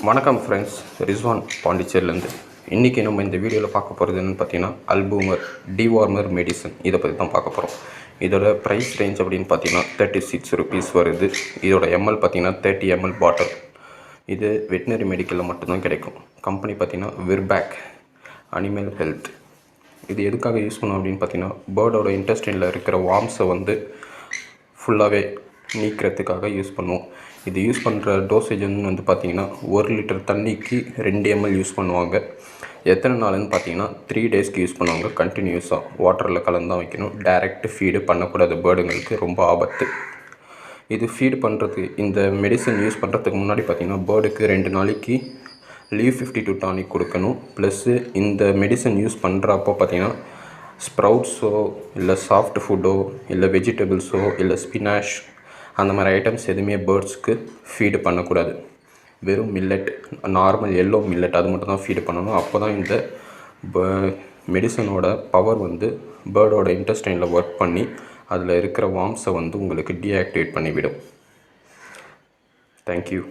வணக்கம் ஃப்ரெண்ட்ஸ், ரிஸ்வான் பாண்டிச்சேரிலேருந்து. இன்றைக்கி நம்ம இந்த வீடியோவில் பார்க்க போகிறது என்னென்னு பார்த்தீங்கன்னா, அல்பூமர் டிவார்மர் மெடிசன் இதை பற்றி தான் பார்க்க போகிறோம். இதோட ப்ரைஸ் ரேஞ்ச் அப்படின்னு பார்த்தீங்கன்னா 36 ருபீஸ் வருது. இதோட எம்எல் பார்த்தீங்கன்னா 30 ml பாட்டில். இது வெட்டினரி மெடிக்கலில் மட்டும்தான் கிடைக்கும். கம்பெனி பார்த்தீங்கன்னா விர்பேக் அனிமல் ஹெல்த். இது எதுக்காக யூஸ் பண்ணோம் அப்படின்னு பார்த்தீங்கன்னா, பேர்டோட இன்டெஸ்டைனில் இருக்கிற வார்ம்ஸை ஃபுல்லாகவே நீக்கிறதுக்காக யூஸ் பண்ணுவோம். இது யூஸ் பண்ணுற டோசேஜ்னு பார்த்தீங்கன்னா 1 லிட்டர் தண்ணிக்கு 2 ml யூஸ் பண்ணுவாங்க. எத்தனை நாள்னு பார்த்தீங்கன்னா 3 டேஸ்க்கு யூஸ் பண்ணுவாங்க. கண்டினியூஸாக வாட்டரில் கலந்து தான் வைக்கணும். டைரக்ட் ஃபீடு பண்ணக்கூடாது, பேர்டுங்களுக்கு ரொம்ப ஆபத்து. இது ஃபீடு பண்ணுறதுக்கு இந்த மெடிசன் யூஸ் பண்ணுறதுக்கு முன்னாடி பார்த்தீங்கன்னா பேர்டுக்கு 2 நாளைக்கு லீவ் 52 டானிக் கொடுக்கணும். ப்ளஸ்ஸு இந்த மெடிசன் யூஸ் பண்ணுறப்போ பார்த்தீங்கன்னா ஸ்ப்ரவுட்ஸோ இல்லை சாஃப்ட் ஃபுட்டோ இல்லை வெஜிடபிள்ஸோ இல்லை ஸ்பினாஷ் அந்த மாதிரி ஐட்டம்ஸ் எதுவுமே பேர்ட்ஸ்க்கு ஃபீடு பண்ணக்கூடாது. வெறும் மில்லட், நார்மல் எல்லோ மில்லட் அது மட்டும் தான் ஃபீடு பண்ணணும். அப்போ தான் இந்த மெடிசனோட பவர் பேர்டோட இன்டெஸ்டைனில் ஒர்க் பண்ணி அதில் இருக்கிற வார்ம்ஸை உங்களுக்கு டீஆக்டிவேட் பண்ணிவிடும். தேங்க்யூ.